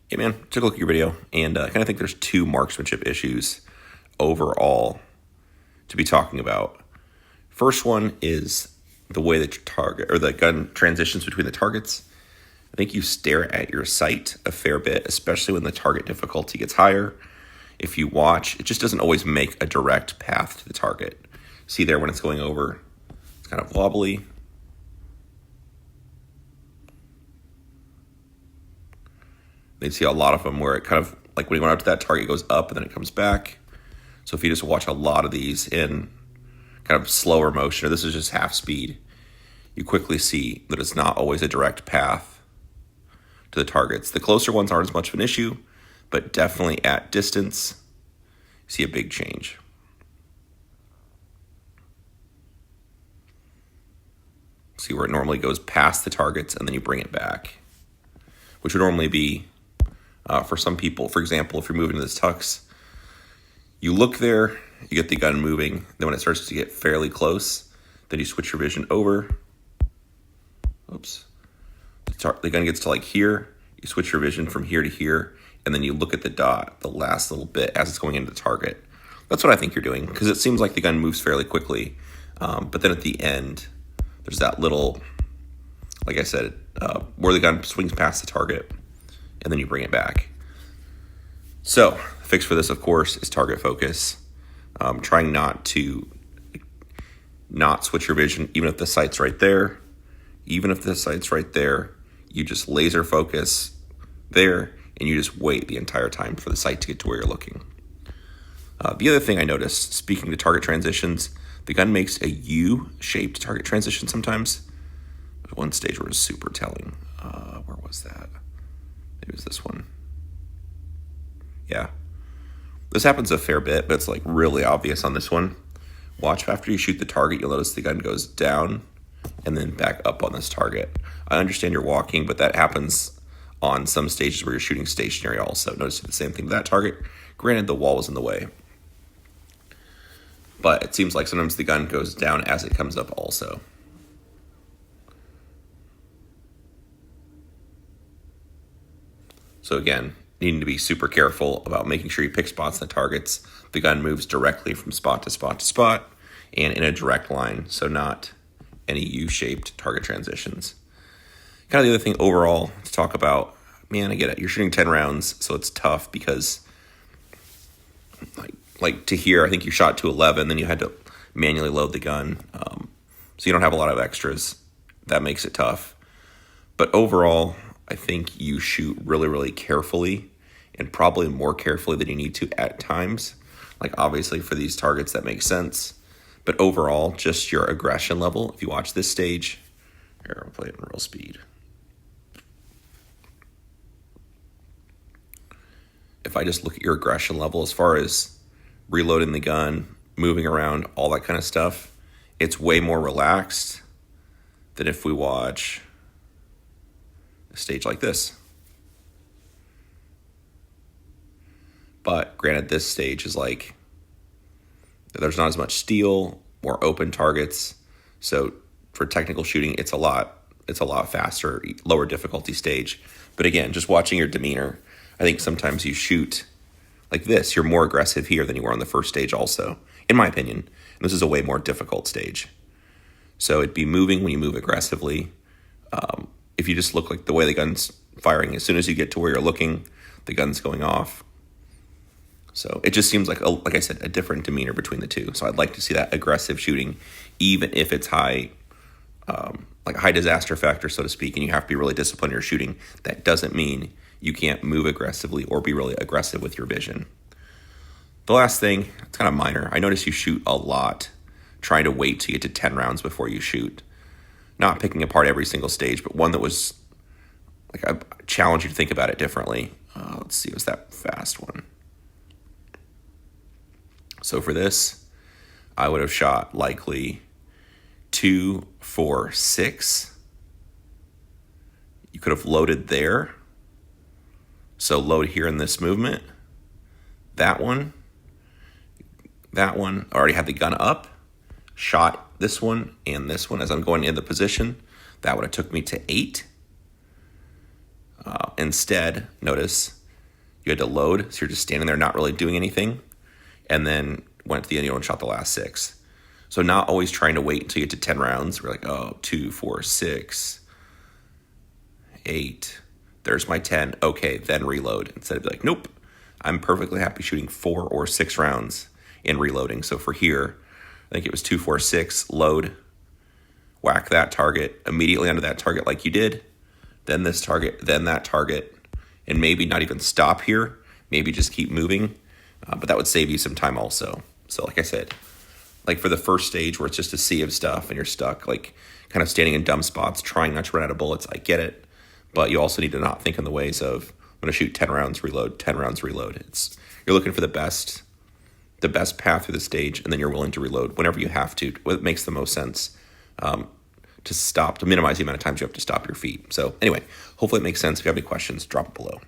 Hey man, took a look at your video and I kind of think there's two marksmanship issues overall to be talking about. First one is the way that your target or the gun transitions between the targets. I think you stare at your sight a fair bit, especially when the target difficulty gets higher. If you watch, it just doesn't always make a direct path to the target. See there when it's going over, it's kind of wobbly. You see a lot of them where it kind of, like when you go out to that target, it goes up and then it comes back. So if you just watch a lot of these in kind of slower motion, or this is just half speed, you quickly see that it's not always a direct path to the targets. The closer ones aren't as much of an issue, but definitely at distance, you see a big change. See where it normally goes past the targets and then you bring it back, which would normally be for some people. For example, if you're moving to this tux, you look there, you get the gun moving, then when it starts to get fairly close, then you switch your vision over. Oops. The gun gets to like here, you switch your vision from here to here, and then you look at the dot, the last little bit as it's going into the target. That's what I think you're doing, because it seems like the gun moves fairly quickly, but then at the end, there's that little, like I said, where the gun swings past the target, and then you bring it back. So, the fix for this, of course, is target focus. Trying not to switch your vision, even if the sight's right there. Even if the sight's right there, you just laser focus there, and you just wait the entire time for the sight to get to where you're looking. The other thing I noticed, speaking to target transitions, the gun makes a U-shaped target transition sometimes. There's one stage where it was super telling. Where was that? It was this one. Yeah. This happens a fair bit, but it's like really obvious on this one. Watch after you shoot the target, you'll notice the gun goes down and then back up on this target. I understand you're walking, but that happens on some stages where you're shooting stationary also. Notice the same thing with that target. Granted, the wall was in the way. But it seems like sometimes the gun goes down as it comes up also. So again, needing to be super careful about making sure you pick spots on the targets. The gun moves directly from spot to spot to spot and in a direct line, so not any U-shaped target transitions. Kind of the other thing overall to talk about, man, I get it. You're shooting 10 rounds, so it's tough because like to here, I think you shot to 11, then you had to manually load the gun. So you don't have a lot of extras. That makes it tough. But overall, I think you shoot really, really carefully and probably more carefully than you need to at times. Like obviously for these targets, that makes sense. But overall, just your aggression level, if you watch this stage, here, I'll play it in real speed. If I just look at your aggression level as far as reloading the gun, moving around, all that kind of stuff, it's way more relaxed than if we watch a stage like this. But granted, this stage is like, there's not as much steel, more open targets. So for technical shooting, it's a lot faster, lower difficulty stage. But again, just watching your demeanor, I think sometimes you shoot like this, you're more aggressive here than you were on the first stage also, in my opinion. And this is a way more difficult stage. So it'd be moving when you move aggressively. If you just look like the way the gun's firing, as soon as you get to where you're looking, the gun's going off. So it just seems like, like I said, a different demeanor between the two. So I'd like to see that aggressive shooting, even if it's high, like a high disaster factor, so to speak, and you have to be really disciplined in your shooting. That doesn't mean you can't move aggressively or be really aggressive with your vision. The last thing, it's kind of minor. I notice you shoot a lot, trying to wait to get to 10 rounds before you shoot. Not picking apart every single stage, but one that was like I challenge you to think about it differently. Let's see, it was that fast one. So for this, I would have shot likely 2, 4, 6. You could have loaded there. So load here in this movement. That one. That one. I already had the gun up. Shot this one and this one as I'm going into the position. That would have took me to 8. Instead, notice you had to load, so you're just standing there not really doing anything, and then went to the end and shot the last 6. So not always trying to wait until you get to 10 rounds. We're like, oh, 2, 4, 6, 8. There's my 10. Okay, then reload. Instead of be like, nope, I'm perfectly happy shooting 4 or 6 rounds in reloading. So for here, I think it was 2, 4, 6, load, whack that target, immediately onto that target like you did, then this target, then that target, and maybe not even stop here, maybe just keep moving, but that would save you some time also. So like I said, like for the first stage where it's just a sea of stuff and you're stuck, like kind of standing in dumb spots, trying not to run out of bullets, I get it, but you also need to not think in the ways of, I'm going to shoot 10 rounds, reload, 10 rounds, reload. You're looking for the best path through the stage, and then you're willing to reload whenever you have to. It makes the most sense to minimize the amount of times you have to stop your feet. So anyway, hopefully it makes sense. If you have any questions, drop it below.